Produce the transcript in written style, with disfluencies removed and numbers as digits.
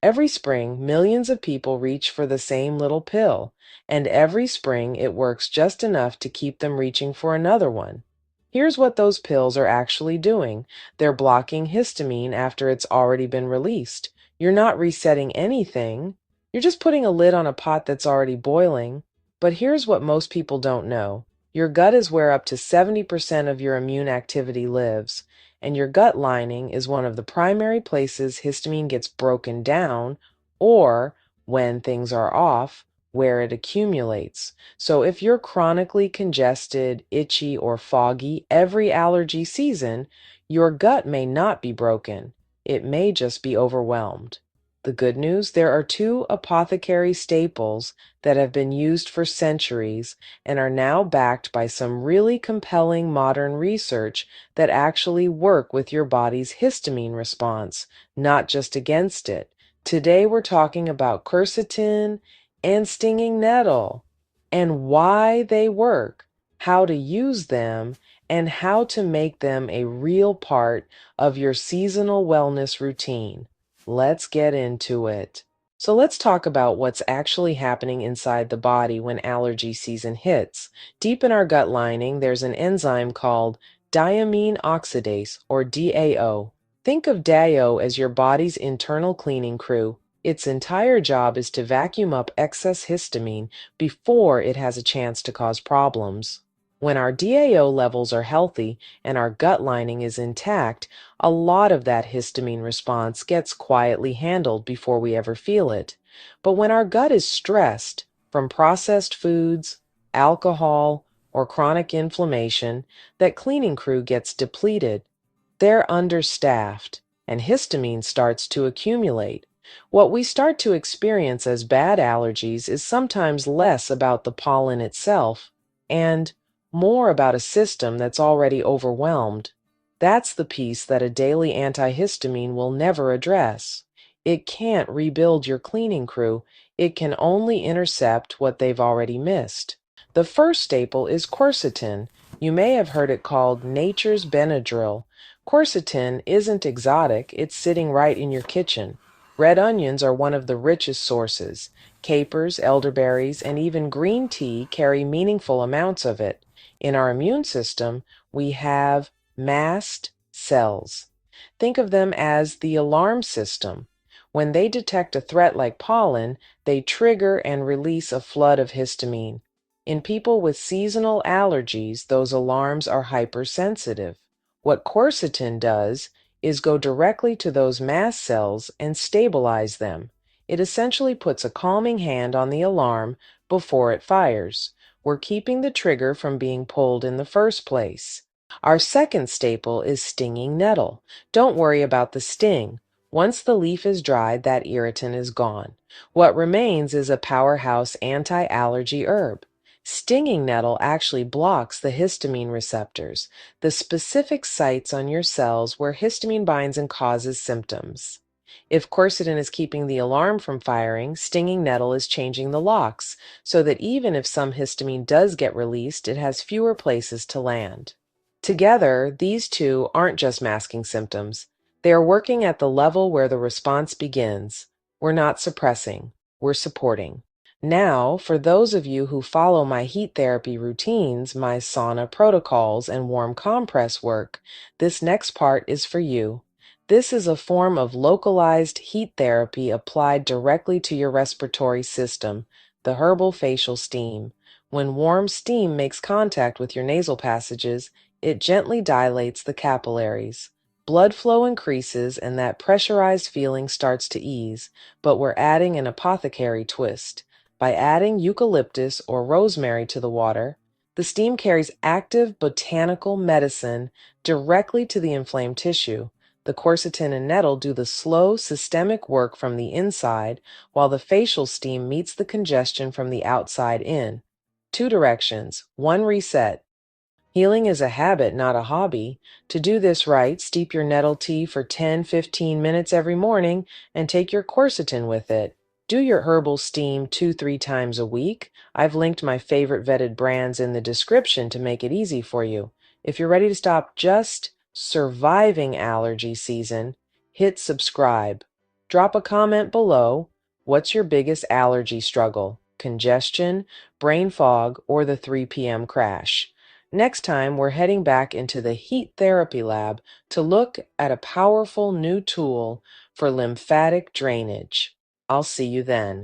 Every spring, millions of people reach for the same little pill, and every spring it works just enough to keep them reaching for another one. Here's what those pills are actually doing. They're blocking histamine after it's already been released. You're not resetting anything. You're just putting a lid on a pot that's already boiling. But here's what most people don't know. Your gut is where up to 70% of your immune activity lives, and your gut lining is one of the primary places histamine gets broken down, or, when things are off, where it accumulates. So if you're chronically congested, itchy, or foggy every allergy season, your gut may not be broken. It may just be overwhelmed. The good news, there are two apothecary staples that have been used for centuries and are now backed by some really compelling modern research that actually work with your body's histamine response, not just against it. Today we're talking about quercetin and stinging nettle, and why they work, how to use them, and how to make them a real part of your seasonal wellness routine. Let's get into it. So let's talk about what's actually happening inside the body when allergy season hits. Deep in our gut lining, there's an enzyme called diamine oxidase, or DAO. Think of DAO as your body's internal cleaning crew. Its entire job is to vacuum up excess histamine before it has a chance to cause problems. When our DAO levels are healthy and our gut lining is intact, a lot of that histamine response gets quietly handled before we ever feel it. But when our gut is stressed from processed foods, alcohol, or chronic inflammation, that cleaning crew gets depleted. They're understaffed, and histamine starts to accumulate. What we start to experience as bad allergies is sometimes less about the pollen itself and more about a system that's already overwhelmed. That's the piece that a daily antihistamine will never address. It can't rebuild your cleaning crew, it can only intercept what they've already missed. The first staple is quercetin. You may have heard it called nature's Benadryl. Quercetin isn't exotic, it's sitting right in your kitchen. Red onions are one of the richest sources. Capers, elderberries, and even green tea carry meaningful amounts of it. In our immune system, we have mast cells. Think of them as the alarm system. When they detect a threat like pollen, they trigger and release a flood of histamine. In people with seasonal allergies, those alarms are hypersensitive. What quercetin does is go directly to those mast cells and stabilize them. It essentially puts a calming hand on the alarm before it fires. We're keeping the trigger from being pulled in the first place. Our second staple is stinging nettle. Don't worry about the sting. Once the leaf is dried, that irritant is gone. What remains is a powerhouse anti-allergy herb. Stinging nettle actually blocks the histamine receptors, the specific sites on your cells where histamine binds and causes symptoms. If quercetin is keeping the alarm from firing, stinging nettle is changing the locks, so that even if some histamine does get released, it has fewer places to land. Together, these two aren't just masking symptoms. They are working at the level where the response begins. We're not suppressing, we're supporting. Now, for those of you who follow my heat therapy routines, my sauna protocols, and warm compress work, this next part is for you. This is a form of localized heat therapy applied directly to your respiratory system, the herbal facial steam. When warm steam makes contact with your nasal passages, it gently dilates the capillaries. Blood flow increases and that pressurized feeling starts to ease, but we're adding an apothecary twist. By adding eucalyptus or rosemary to the water, the steam carries active botanical medicine directly to the inflamed tissue. The quercetin and nettle do the slow systemic work from the inside, while the facial steam meets the congestion from the outside in. Two directions, one reset. Healing is a habit, not a hobby. To do this right, steep your nettle tea for 10-15 minutes every morning and take your quercetin with it. Do your herbal steam 2-3 times a week. I've linked my favorite vetted brands in the description to make it easy for you. If you're ready to stop just surviving allergy season, hit subscribe. Drop a comment below. What's your biggest allergy struggle? Congestion, brain fog, or the 3 p.m. crash? Next time, we're heading back into the heat therapy lab to look at a powerful new tool for lymphatic drainage. I'll see you then.